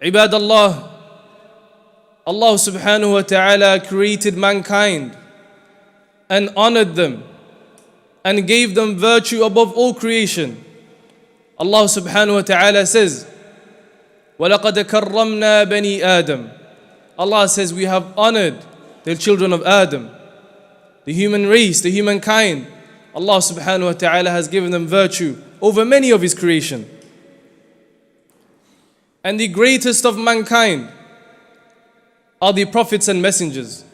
Ibadallah, Allah subhanahu wa ta'ala created mankind and honored them and gave them virtue above all creation. Allah subhanahu wa ta'ala says, وَلَقَدْ كَرَّمْنَا بَنِي آدَمَ. Allah says, we have honored the children of Adam, the human race, the humankind. Allah subhanahu wa ta'ala has given them virtue over many of His creation. And the greatest of mankind are the prophets and messengers.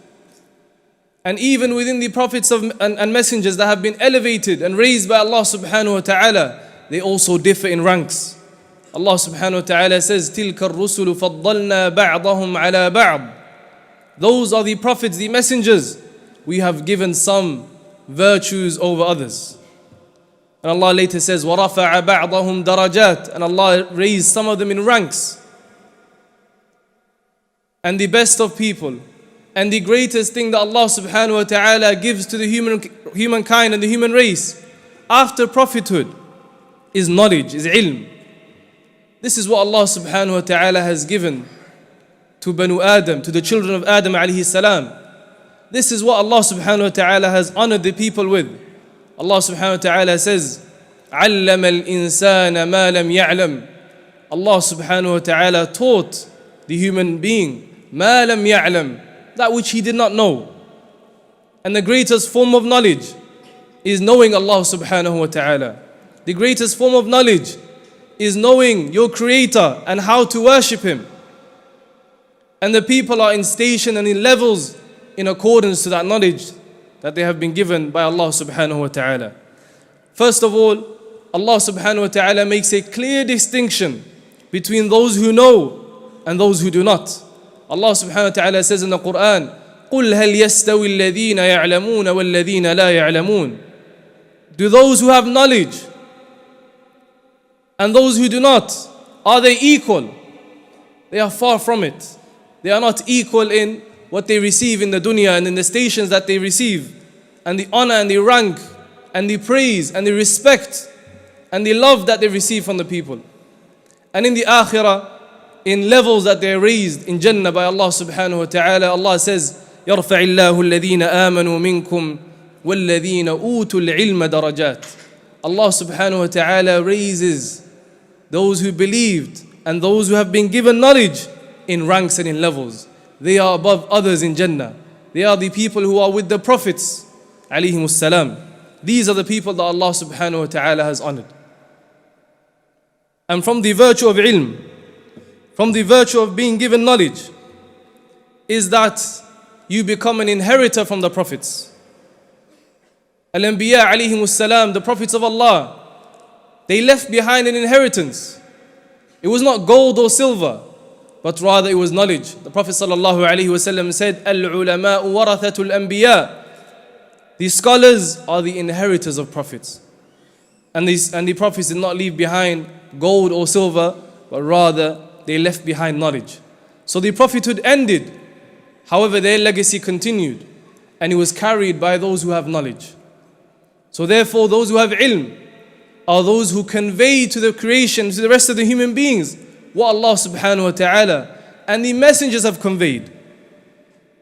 And even within the prophets and messengers that have been elevated and raised by Allah subhanahu wa ta'ala, they also differ in ranks. Allah subhanahu wa ta'ala says, تِلْكَ الرُّسُلُ فَضَّلْنَا بَعْضَهُمْ عَلَى بَعْضٍ. Those are the prophets, the messengers. We have given some virtues over others. And Allah later says, وَرَفَعَ بَعْضَهُمْ دَرَجَاتٍ. And Allah raised some of them in ranks. And the best of people and the greatest thing that Allah subhanahu wa ta'ala gives to the humankind and the human race after prophethood is knowledge, is ilm. This is what Allah subhanahu wa ta'ala has given to Banu Adam, to the children of Adam alayhi salam. This is what Allah subhanahu wa ta'ala has honored the people with. Allah subhanahu wa ta'ala says, عَلَّمَ الْإِنسَانَ مَا لَمْ يَعْلَمْ. Allah subhanahu wa ta'ala taught the human being مَا لَمْ يَعْلَمْ, that which he did not know. And the greatest form of knowledge is knowing Allah subhanahu wa ta'ala. The greatest form of knowledge is knowing your Creator and how to worship Him. And the people are in station and in levels in accordance to that knowledge that they have been given by Allah subhanahu wa ta'ala. First of all, Allah subhanahu wa ta'ala makes a clear distinction between those who know and those who do not. Allah subhanahu wa ta'ala says in the Qur'an, قُلْ هَلْ يَسْتَوِي الَّذِينَ يَعْلَمُونَ وَالَّذِينَ لَا يَعْلَمُونَ. Do those who have knowledge and those who do not, are they equal? They are far from it. They are not equal in what they receive in the dunya and in the stations that they receive, and the honor and the rank and the praise and the respect and the love that they receive from the people. And in the akhirah, in levels that they are raised in Jannah by Allah subhanahu wa ta'ala, Allah says, يَرْفَعِ اللَّهُ الَّذِينَ آمَنُوا مِنْكُمْ وَالَّذِينَ أُوتُوا الْعِلْمَ دَرَجَاتٍ. Allah subhanahu wa ta'ala raises those who believed and those who have been given knowledge in ranks and in levels. They are above others in Jannah. They are the people who are with the prophets alayhimus salam. These are the people that Allah subhanahu wa ta'ala has honored. And from the virtue of ilm, from the virtue of being given knowledge, is that you become an inheritor from the prophets. Al-Anbiya alayhimus salam, the prophets of Allah, they left behind an inheritance. It was not gold or silver, but rather it was knowledge. The Prophet sallallahu alaihi wasallam said, Al-ulama'u warathatul anbiya. The scholars are the inheritors of prophets. And the prophets did not leave behind gold or silver, but rather they left behind knowledge. So the prophethood ended. However, their legacy continued, and it was carried by those who have knowledge. So therefore, those who have ilm are those who convey to the creation, to the rest of the human beings, what Allah subhanahu wa ta'ala and the messengers have conveyed.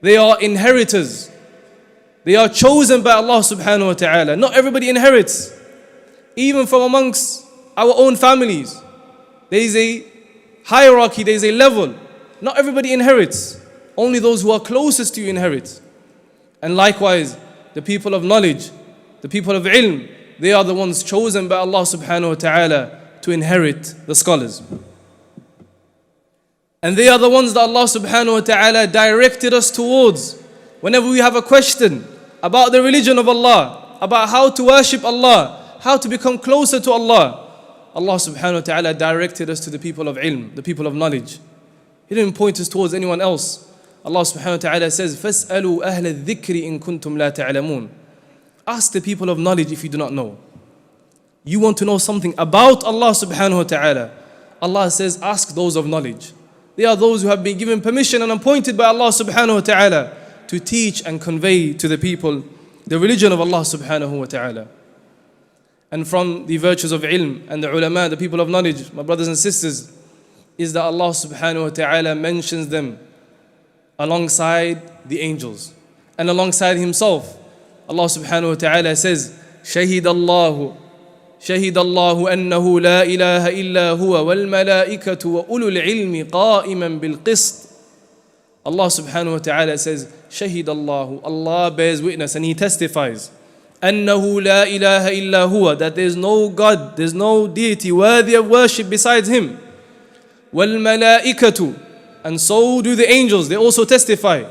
They are inheritors. They are chosen by Allah subhanahu wa ta'ala. Not everybody inherits. Even from amongst our own families, there is a hierarchy, there is a level. Not everybody inherits. Only those who are closest to you inherit. And likewise, the people of knowledge, the people of ilm, they are the ones chosen by Allah subhanahu wa ta'ala to inherit the scholars. And they are the ones that Allah subhanahu wa ta'ala directed us towards. Whenever we have a question about the religion of Allah, about how to worship Allah, how to become closer to Allah, Allah subhanahu wa ta'ala directed us to the people of ilm, the people of knowledge. He didn't point us towards anyone else. Allah subhanahu wa ta'ala says, فَاسْأَلُوا أَهْلَ الذِّكْرِ إِن كُنْتُمْ لَا تَعْلَمُونَ. Ask the people of knowledge if you do not know. You want to know something about Allah subhanahu wa ta'ala. Allah says, ask those of knowledge. They are those who have been given permission and appointed by Allah subhanahu wa ta'ala to teach and convey to the people the religion of Allah subhanahu wa ta'ala. And from the virtues of ilm and the ulama, the people of knowledge, my brothers and sisters, is that Allah subhanahu wa ta'ala mentions them alongside the angels and alongside Himself. Allah subhanahu wa ta'ala says, شهد الله أنه لا إله إلا هو والملائكة وأولو العلم قائما بالقسط. Allah subhanahu wa ta'ala says, شهد الله, Allah bears witness and He testifies, أنه لا إله إلا هو, that there is no God, there is no deity worthy of worship besides Him. وَالْمَلَائِكَةُ, and so do the angels, they also testify.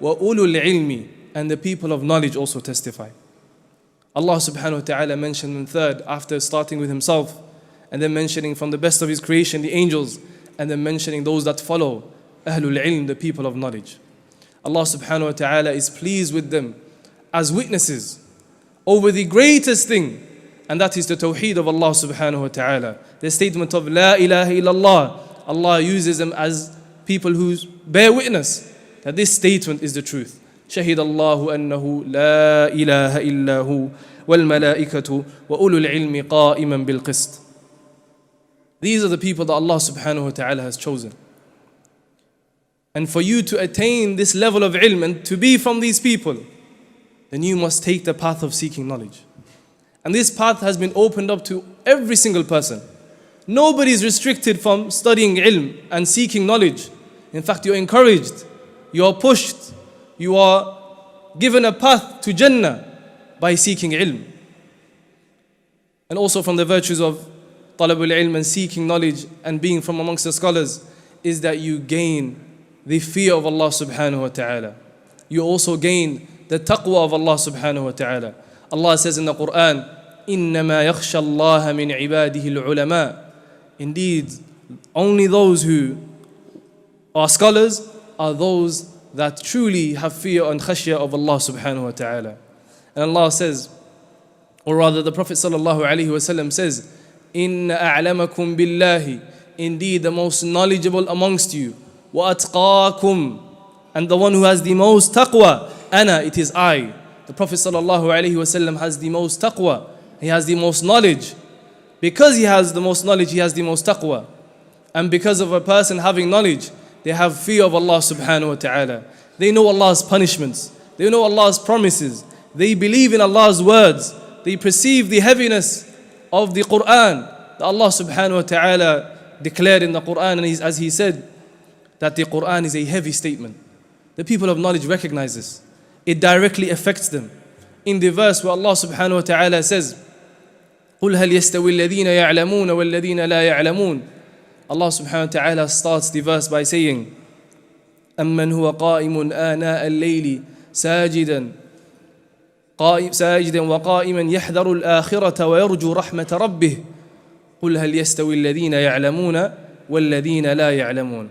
وَأُولُو الْعِلْمِ, and the people of knowledge also testify. Allah subhanahu wa ta'ala mentioned in third after starting with Himself and then mentioning from the best of His creation the angels and then mentioning those that follow, Ahlul Ilm, the people of knowledge. Allah subhanahu wa ta'ala is pleased with them as witnesses over the greatest thing, and that is the tawheed of Allah subhanahu wa ta'ala. The statement of La ilaha illallah, Allah uses them as people who bear witness that this statement is the truth. شهد الله أنه لا إله إلا هو والملائكة وأولو العلم قائما بالقسط. These are the people that Allah subhanahu wa ta'ala has chosen. And for you to attain this level of ilm and to be from these people, then you must take the path of seeking knowledge. And this path has been opened up to every single person. Nobody is restricted from studying ilm and seeking knowledge. In fact, you're encouraged, you are pushed, you are given a path to Jannah by seeking ilm. And also from the virtues of talabul ilm and seeking knowledge and being from amongst the scholars is that you gain the fear of Allah subhanahu wa ta'ala. You also gain the taqwa of Allah subhanahu wa ta'ala. Allah says in the Qur'an, إِنَّمَا يَخْشَى اللَّهَ مِنْ عِبَادِهِ الْعُلَمَاءِ. Indeed, only those who are scholars are those that truly have fear and khashya of Allah subhanahu wa ta'ala. And Allah says, or rather the Prophet sallallahu alaihi wasallam says, إِنَّ أَعْلَمَكُمْ بِاللَّهِ, indeed the most knowledgeable amongst you, وَأَتْقَاكُمْ, and the one who has the most taqwa, أَنَا, it is I. The Prophet sallallahu alaihi wasallam has the most taqwa, he has the most knowledge. Because he has the most knowledge, he has the most taqwa. And because of a person having knowledge, they have fear of Allah subhanahu wa ta'ala. They know Allah's punishments. They know Allah's promises. They believe in Allah's words. They perceive the heaviness of the Qur'an that Allah subhanahu wa ta'ala declared in the Qur'an. And as He said, that the Qur'an is a heavy statement. The people of knowledge recognize this. It directly affects them. In the verse where Allah subhanahu wa ta'ala says, قُلْ هَلْ يَسْتَوِي الَّذِينَ يَعْلَمُونَ وَالَّذِينَ لَا يَعْلَمُونَ. Allah subhanahu wa ta'ala starts the verse by saying, أَمَّنْ هُوَ قَائِمٌ آنَاءَ اللَّيْلِ سَاجِدًا وَقَائِمًا يَحْذَرُ الْآخِرَةَ وَيَرْجُو رَحْمَةَ رَبِّهِ قُلْ هَلْ يَسْتَوِي الَّذِينَ يَعْلَمُونَ وَالَّذِينَ لَا يَعْلَمُونَ.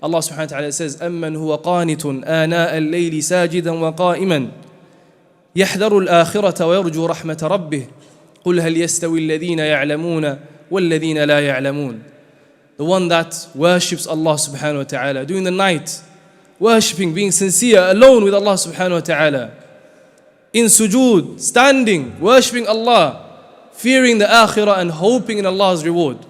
Allah subhanahu wa ta'ala says, أَمَّنْ هُوَ قَانِتٌ آنَاءَ اللَّيْلِ سَاجِدًا وَقَائِمًا يَحْذَرُ الْآخِرَةَ وَيَرْجُو رَحْمَةَ رَبِّهِ قُلْ هَلْ يَسْتَوِي الَّذِينَ يَعْلَمُونَ وَالَّذِينَ لَا يَعْلَمُونَ. The one that worships Allah subhanahu wa ta'ala during the night, worshipping, being sincere, alone with Allah subhanahu wa ta'ala, in sujood, standing, worshipping Allah, fearing the akhirah and hoping in Allah's reward.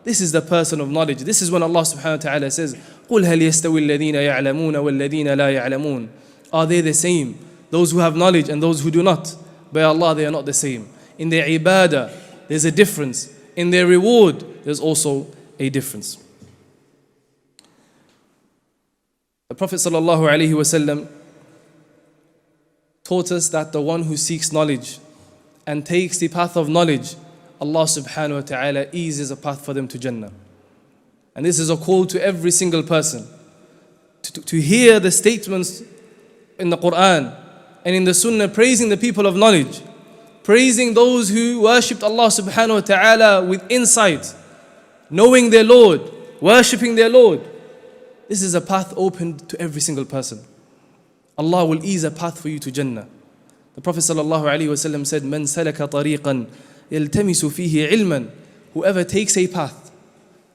This is the person of knowledge. This is when Allah subhanahu wa ta'ala says, قُلْ هَلْ يَسْتَوِي الَّذِينَ يَعْلَمُونَ وَالَّذِينَ لَا يَعْلَمُونَ. Are they the same? Those who have knowledge and those who do not? By Allah, they are not the same. In their ibadah, there's a difference. In their reward, there's also a difference. The Prophet sallallahu alaihi wasallam taught us that the one who seeks knowledge and takes the path of knowledge, Allah subhanahu wa ta'ala eases a path for them to Jannah. And this is a call to every single person to hear the statements in the Qur'an and in the Sunnah praising the people of knowledge, praising those who worshipped Allah subhanahu wa ta'ala with insight, knowing their Lord, worshipping their Lord. This is a path opened to every single person. Allah will ease a path for you to Jannah. The Prophet sallallahu alaihi wasallam said, "Man salaka tariqan yaltamisu fihi ilman." Whoever takes a path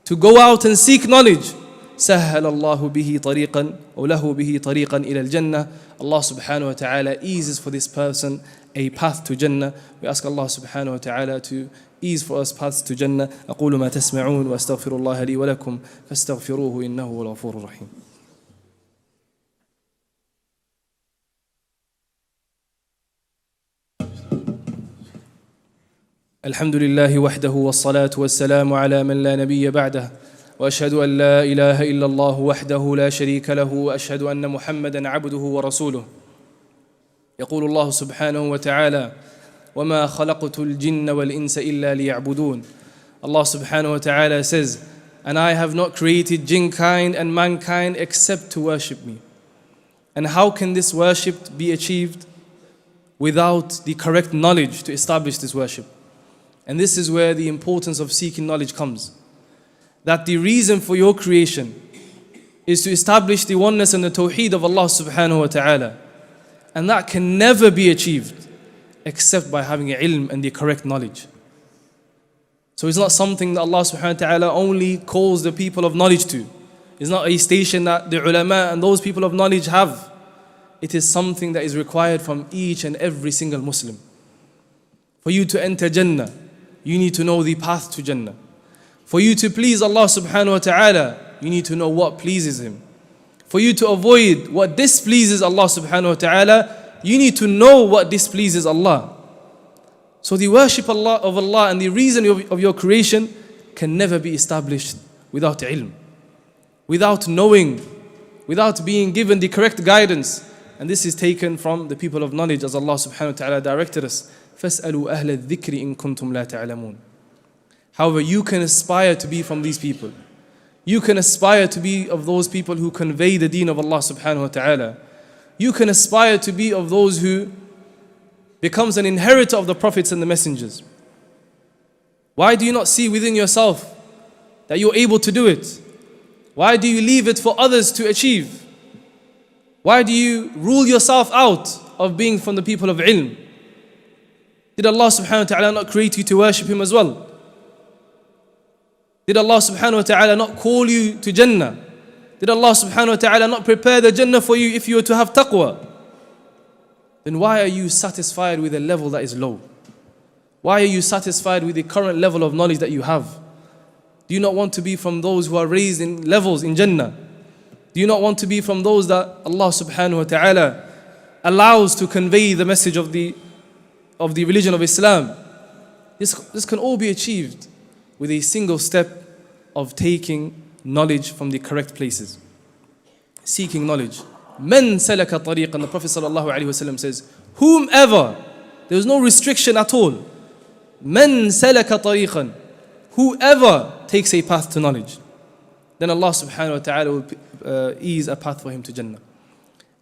to go out and seek knowledge, سهل الله به طريقا أو له به طريقا إلى الجنة. Allah subhanahu wa ta'ala eases for this person a path to Jannah. We ask Allah subhanahu wa ta'ala to ease for us paths to Jannah. أقول ما تسمعون وأستغفر الله لي ولكم فاستغفروه إنه هو الغفور الرحيم. الحمد لله وحده والصلاة والسلام على من لا نبي بعده وأشهد أن لا إله إلا الله وحده لا شريك له وأشهد أن محمدا عبده ورسوله. يقول الله سبحانه وتعالى وما خلقت الجن والإنس إلا ليعبدون. Allah subhanahu wa ta'ala says, and I have not created jinn kind and mankind except to worship me. And how can this worship be achieved without the correct knowledge to establish this worship? And this is where the importance of seeking knowledge comes. That the reason for your creation is to establish the oneness and the tawheed of Allah subhanahu wa ta'ala. And that can never be achieved except by having ilm and the correct knowledge. So it's not something that Allah subhanahu wa ta'ala only calls the people of knowledge to. It's not a station that the ulama and those people of knowledge have. It is something that is required from each and every single Muslim. For you to enter Jannah, you need to know the path to Jannah. For you to please Allah subhanahu wa ta'ala, you need to know what pleases Him. For you to avoid what displeases Allah subhanahu wa ta'ala, you need to know what displeases Allah. So the worship of Allah and the reason of your creation can never be established without ilm, without knowing, without being given the correct guidance. And this is taken from the people of knowledge as Allah subhanahu wa ta'ala directed us. فَاسْأَلُوا أَهْلَ الذِّكْرِ إِن كُنْتُمْ لَا تَعْلَمُونَ. However, you can aspire to be from these people. You can aspire to be of those people who convey the deen of Allah subhanahu wa ta'ala. You can aspire to be of those who becomes an inheritor of the prophets and the messengers. Why do you not see within yourself that you're able to do it? Why do you leave it for others to achieve? Why do you rule yourself out of being from the people of ilm? Did Allah subhanahu wa ta'ala not create you to worship Him as well? Did Allah subhanahu wa ta'ala not call you to Jannah? Did Allah subhanahu wa ta'ala not prepare the Jannah for you if you were to have taqwa? Then why are you satisfied with a level that is low? Why are you satisfied with the current level of knowledge that you have? Do you not want to be from those who are raised in levels in Jannah? Do you not want to be from those that Allah subhanahu wa ta'ala allows to convey the message of the religion of Islam? This can all be achieved with a single step of taking knowledge from the correct places. Seeking knowledge. Men salaka tariqan, the Prophet sallallahu alaihi wasallam says, whomever, there is no restriction at all. Men salaka tariqan, whoever takes a path to knowledge, then Allah subhanahu wa ta'ala will ease a path for him to Jannah.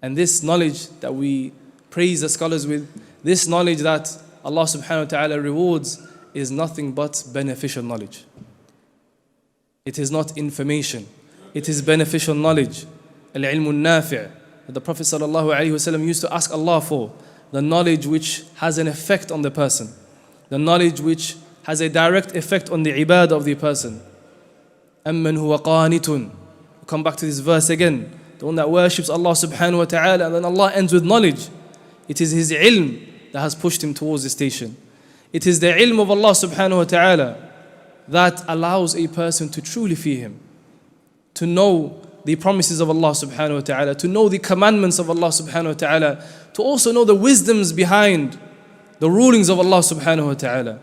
And this knowledge that we praise the scholars with, this knowledge that Allah subhanahu wa ta'ala rewards, is nothing but beneficial knowledge. It is not information. It is beneficial knowledge. Al-ilmu al-nafi', that the Prophet sallallahu alaihi wasallam used to ask Allah for, the knowledge which has an effect on the person, the knowledge which has a direct effect on the ibadah of the person. Amman huwa qanitun. We'll come back to this verse again. The one that worships Allah subhanahu wa ta'ala, and then Allah ends with knowledge. It is his ilm that has pushed him towards this station. It is the ilm of Allah subhanahu wa ta'ala that allows a person to truly fear Him, to know the promises of Allah subhanahu wa ta'ala, to know the commandments of Allah subhanahu wa ta'ala, to also know the wisdoms behind the rulings of Allah subhanahu wa ta'ala.